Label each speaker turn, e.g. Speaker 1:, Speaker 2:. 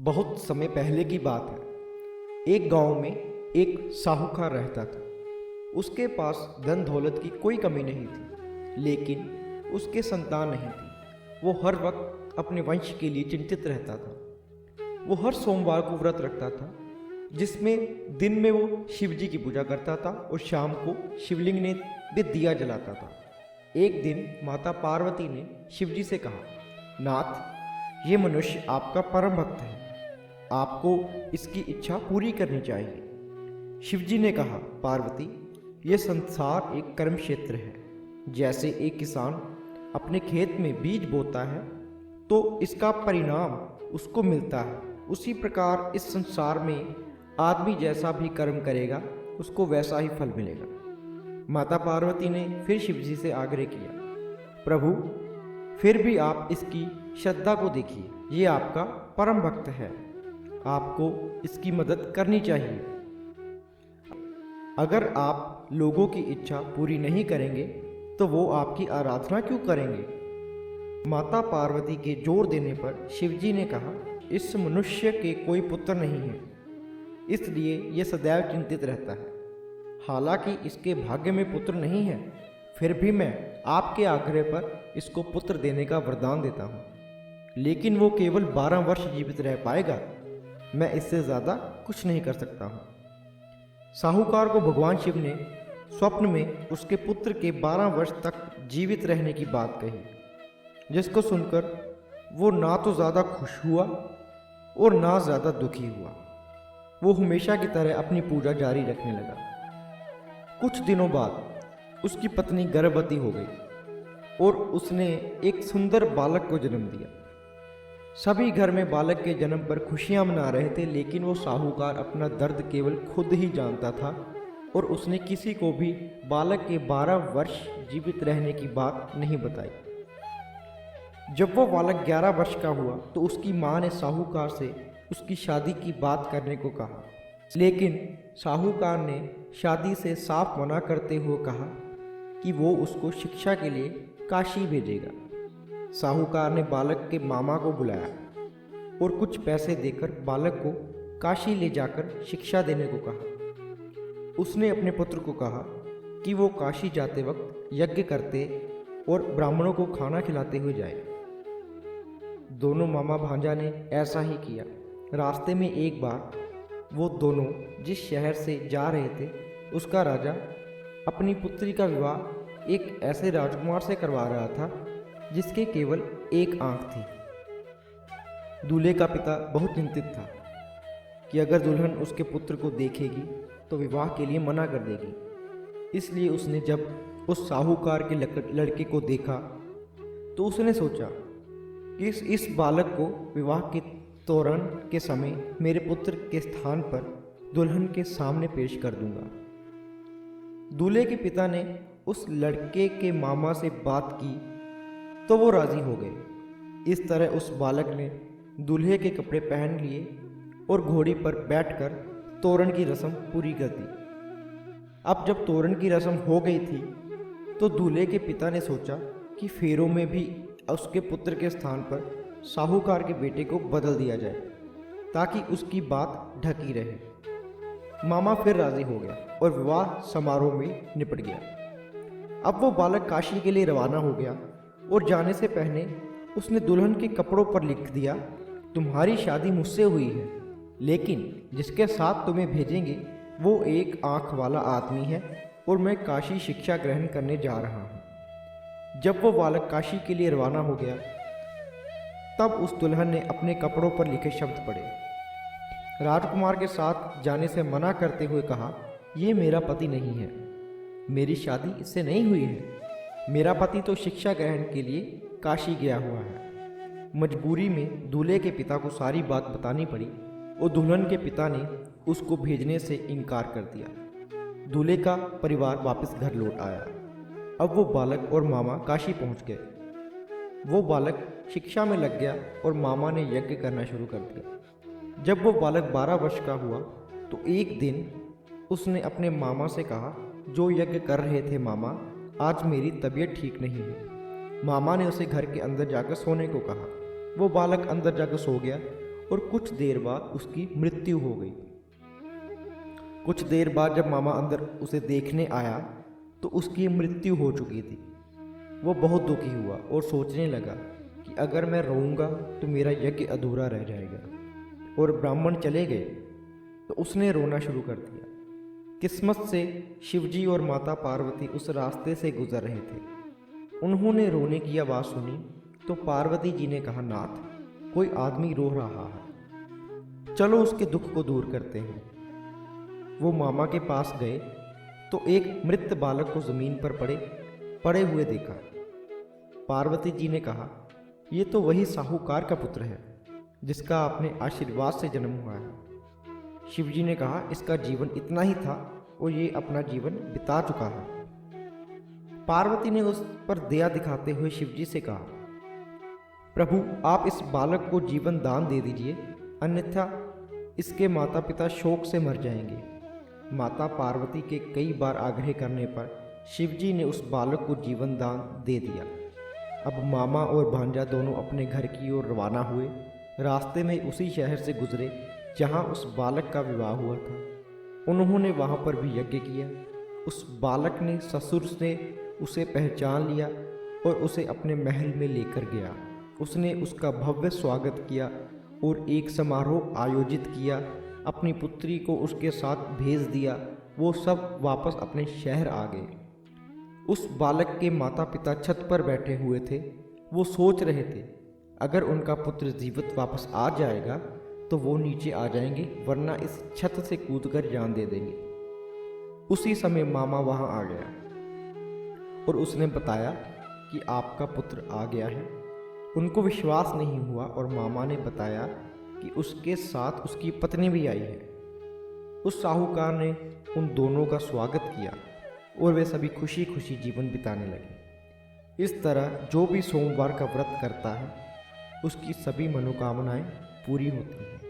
Speaker 1: बहुत समय पहले की बात है। एक गांव में एक साहूकार रहता था। उसके पास धन दौलत की कोई कमी नहीं थी, लेकिन उसके संतान नहीं थी। वो हर वक्त अपने वंश के लिए चिंतित रहता था। वो हर सोमवार को व्रत रखता था, जिसमें दिन में वो शिव जी की पूजा करता था और शाम को शिवलिंग में भी दिया जलाता था। एक दिन माता पार्वती ने शिव जी से कहा, नाथ, ये मनुष्य आपका परम भक्त है, आपको इसकी इच्छा पूरी करनी चाहिए। शिव जी ने कहा, पार्वती, ये संसार एक कर्म क्षेत्र है। जैसे एक किसान अपने खेत में बीज बोता है तो इसका परिणाम उसको मिलता है, उसी प्रकार इस संसार में आदमी जैसा भी कर्म करेगा उसको वैसा ही फल मिलेगा। माता पार्वती ने फिर शिव जी से आग्रह किया, प्रभु, फिर भी आप इसकी श्रद्धा को देखिए, ये आपका परम भक्त है, आपको इसकी मदद करनी चाहिए। अगर आप लोगों की इच्छा पूरी नहीं करेंगे तो वो आपकी आराधना क्यों करेंगे? माता पार्वती के जोर देने पर शिवजी ने कहा, इस मनुष्य के कोई पुत्र नहीं है, इसलिए यह सदैव चिंतित रहता है। हालांकि इसके भाग्य में पुत्र नहीं है, फिर भी मैं आपके आग्रह पर इसको पुत्र देने का वरदान देता हूँ। लेकिन वो केवल 12 वर्ष जीवित रह पाएगा, मैं इससे ज़्यादा कुछ नहीं कर सकता हूँ। साहूकार को भगवान शिव ने स्वप्न में उसके पुत्र के 12 वर्ष तक जीवित रहने की बात कही, जिसको सुनकर वो ना तो ज़्यादा खुश हुआ और ना ज़्यादा दुखी हुआ। वो हमेशा की तरह अपनी पूजा जारी रखने लगा। कुछ दिनों बाद उसकी पत्नी गर्भवती हो गई और उसने एक सुंदर बालक को जन्म दिया। सभी घर में बालक के जन्म पर खुशियां मना रहे थे, लेकिन वो साहूकार अपना दर्द केवल खुद ही जानता था और उसने किसी को भी बालक के 12 वर्ष जीवित रहने की बात नहीं बताई। जब वो बालक 11 वर्ष का हुआ तो उसकी माँ ने साहूकार से उसकी शादी की बात करने को कहा, लेकिन साहूकार ने शादी से साफ मना करते हुए कहा कि वो उसको शिक्षा के लिए काशी भेजेगा। साहूकार ने बालक के मामा को बुलाया और कुछ पैसे देकर बालक को काशी ले जाकर शिक्षा देने को कहा। उसने अपने पुत्र को कहा कि वो काशी जाते वक्त यज्ञ करते और ब्राह्मणों को खाना खिलाते हुए जाए। दोनों मामा भांजा ने ऐसा ही किया। रास्ते में एक बार वो दोनों जिस शहर से जा रहे थे, उसका राजा अपनी पुत्री का विवाह एक ऐसे राजकुमार से करवा रहा था जिसके केवल एक आंख थी। दूल्हे का पिता बहुत चिंतित था कि अगर दुल्हन उसके पुत्र को देखेगी तो विवाह के लिए मना कर देगी। इसलिए उसने जब उस साहूकार के लड़के को देखा तो उसने सोचा कि इस बालक को विवाह के तोरण के समय मेरे पुत्र के स्थान पर दुल्हन के सामने पेश कर दूंगा। दूल्हे के पिता ने उस लड़के के मामा से बात की तो वो राजी हो गए। इस तरह उस बालक ने दूल्हे के कपड़े पहन लिए और घोड़ी पर बैठकर तोरण की रस्म पूरी कर दी। अब जब तोरण की रस्म हो गई थी तो दूल्हे के पिता ने सोचा कि फेरों में भी उसके पुत्र के स्थान पर साहूकार के बेटे को बदल दिया जाए ताकि उसकी बात ढकी रहे। मामा फिर राजी हो गया और विवाह समारोह में निपट गया। अब वो बालक काशी के लिए रवाना हो गया और जाने से पहले उसने दुल्हन के कपड़ों पर लिख दिया, तुम्हारी शादी मुझसे हुई है, लेकिन जिसके साथ तुम्हें भेजेंगे वो एक आंख वाला आदमी है और मैं काशी शिक्षा ग्रहण करने जा रहा हूँ। जब वो बालक काशी के लिए रवाना हो गया तब उस दुल्हन ने अपने कपड़ों पर लिखे शब्द पढ़े। राजकुमार के साथ जाने से मना करते हुए कहा, ये मेरा पति नहीं है, मेरी शादी इससे नहीं हुई है, मेरा पति तो शिक्षा ग्रहण के लिए काशी गया हुआ है। मजबूरी में दूल्हे के पिता को सारी बात बतानी पड़ी और दुल्हन के पिता ने उसको भेजने से इनकार कर दिया। दूल्हे का परिवार वापस घर लौट आया। अब वो बालक और मामा काशी पहुंच गए। वो बालक शिक्षा में लग गया और मामा ने यज्ञ करना शुरू कर दिया। जब वो बालक 12 वर्ष का हुआ तो एक दिन उसने अपने मामा से कहा, जो यज्ञ कर रहे थे मामा, आज मेरी तबीयत ठीक नहीं है। मामा ने उसे घर के अंदर जाकर सोने को कहा। वो बालक अंदर जाकर सो गया और कुछ देर बाद उसकी मृत्यु हो गई। कुछ देर बाद जब मामा अंदर उसे देखने आया तो उसकी मृत्यु हो चुकी थी। वो बहुत दुखी हुआ और सोचने लगा कि अगर मैं रोऊंगा तो मेरा यज्ञ अधूरा रह जाएगा। और ब्राह्मण चले गए तो उसने रोना शुरू कर दिया। किस्मत से शिवजी और माता पार्वती उस रास्ते से गुजर रहे थे। उन्होंने रोने की आवाज़ सुनी तो पार्वती जी ने कहा, नाथ, कोई आदमी रो रहा है, चलो उसके दुख को दूर करते हैं। वो मामा के पास गए तो एक मृत बालक को ज़मीन पर पड़े हुए देखा। पार्वती जी ने कहा, ये तो वही साहूकार का पुत्र है जिसका आपने आशीर्वाद से जन्म हुआ है। शिवजी ने कहा, इसका जीवन इतना ही था और ये अपना जीवन बिता चुका है। पार्वती ने उस पर दया दिखाते हुए शिवजी से कहा, प्रभु, आप इस बालक को जीवन दान दे दीजिए, अन्यथा इसके माता पिता शोक से मर जाएंगे। माता पार्वती के कई बार आग्रह करने पर शिवजी ने उस बालक को जीवन दान दे दिया। अब मामा और भांजा दोनों अपने घर की ओर रवाना हुए। रास्ते में उसी शहर से गुजरे जहाँ उस बालक का विवाह हुआ था। उन्होंने वहाँ पर भी यज्ञ किया। उस बालक ने ससुर ने उसे पहचान लिया और उसे अपने महल में लेकर गया। उसने उसका भव्य स्वागत किया और एक समारोह आयोजित किया। अपनी पुत्री को उसके साथ भेज दिया। वो सब वापस अपने शहर आ गए। उस बालक के माता पिता छत पर बैठे हुए थे। वो सोच रहे थे, अगर उनका पुत्र जीवित वापस आ जाएगा तो वो नीचे आ जाएंगे, वरना इस छत से कूदकर जान दे देंगे। उसी समय मामा वहां आ गया और उसने बताया कि आपका पुत्र आ गया है। उनको विश्वास नहीं हुआ और मामा ने बताया कि उसके साथ उसकी पत्नी भी आई है। उस साहूकार ने उन दोनों का स्वागत किया और वे सभी खुशी खुशी जीवन बिताने लगे। इस तरह जो भी सोमवार का व्रत करता है उसकी सभी मनोकामनाएं पूरी होती हैं।